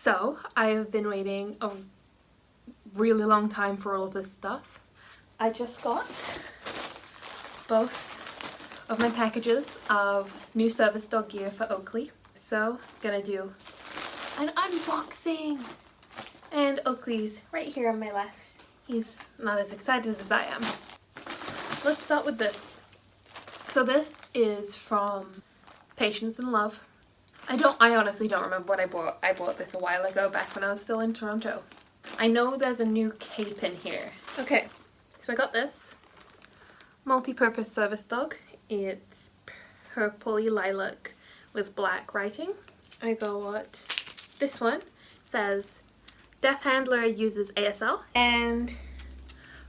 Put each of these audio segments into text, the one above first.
So I have been waiting a really long time for all of this stuff. I just got both of my packages of new service dog gear for Oakley. So I'm gonna do an unboxing. And Oakley's right here on my left. He's not as excited as I am. Let's start with this. So this is from Patience and Love. I honestly don't remember what I bought. I bought this a while ago, back when I was still in Toronto. I know there's a new cape in here. Okay, so I got this multi-purpose service dog. It's purpley lilac with black writing. I got this one. It says deaf handler uses ASL and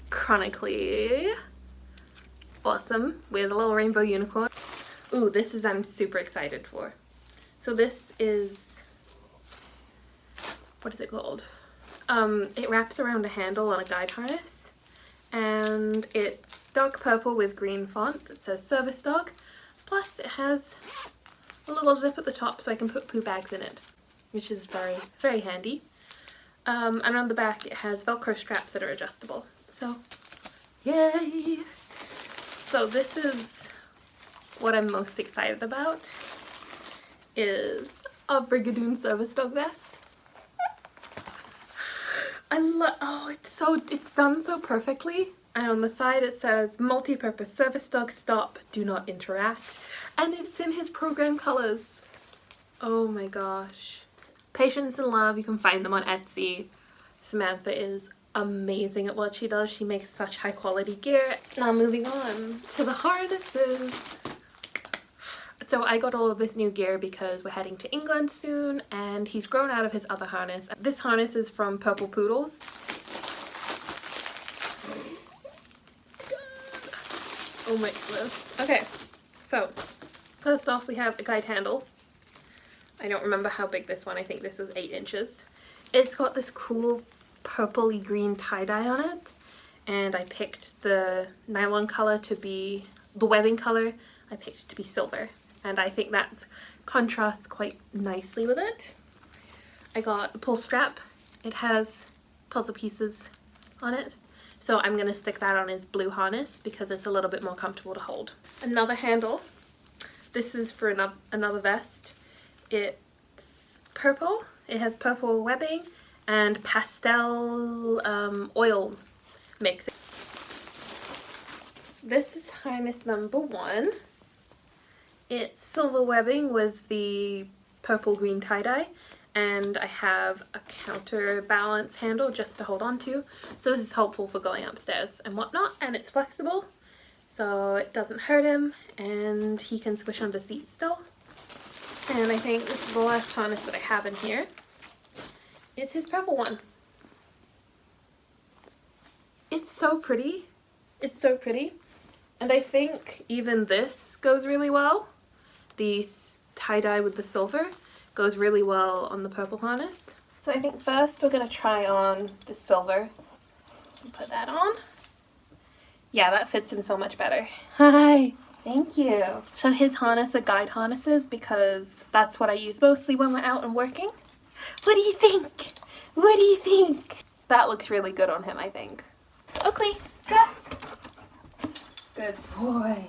chronically awesome with a little rainbow unicorn. Ooh, this is I'm super excited for. So this is, what is it called? It wraps around a handle on a guide harness, and it's dark purple with green font that says service dog, plus it has a little zip at the top so I can put poo bags in it, which is very, very handy. And on the back it has Velcro straps that are adjustable, so yay! So this is what I'm most excited about, is a Brigadoon service dog vest. I love, oh, it's done so perfectly. And on the side it says multi-purpose service dog, stop, do not interact. And it's in his program colors. Oh my gosh. Patience and Love, you can find them on Etsy. Samantha is amazing at what she does. She makes such high quality gear. Now moving on to the harnesses. So I got all of this new gear because we're heading to England soon and he's grown out of his other harness. This harness is from Purple Poodles. Oh my goodness. Okay, so first off we have a guide handle. I don't remember how big this one, I think this is 8 inches. It's got this cool purpley green tie-dye on it, and I picked the nylon color to be, the webbing color, I picked it to be silver. And I think that contrasts quite nicely with it. I got a pull strap. It has puzzle pieces on it. So I'm going to stick that on his blue harness because it's a little bit more comfortable to hold. Another handle. This is for another vest. It's purple. It has purple webbing and pastel oil mix. This is harness number 1. It's silver webbing with the purple green tie-dye, and I have a counterbalance handle just to hold on to. So this is helpful for going upstairs and whatnot, and it's flexible so it doesn't hurt him and he can squish under seats still. And I think this is the last harness that I have in here. It's his purple one. It's so pretty. It's so pretty. And I think even this goes really well. The tie-dye with the silver goes really well on the purple harness. So I think first we're going to try on the silver. Put that on. Yeah, that fits him so much better. Hi! Thank you. So his harness are guide harnesses because that's what I use mostly when we're out and working. What do you think? What do you think? That looks really good on him, I think. Oakley, dress! Good boy.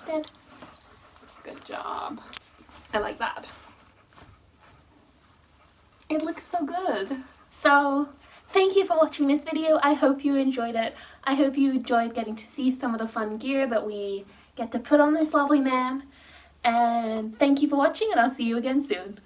Stand. Good job. I like that. It looks so good. So, thank you for watching this video. I hope you enjoyed it. I hope you enjoyed getting to see some of the fun gear that we get to put on this lovely man. And thank you for watching, and I'll see you again soon.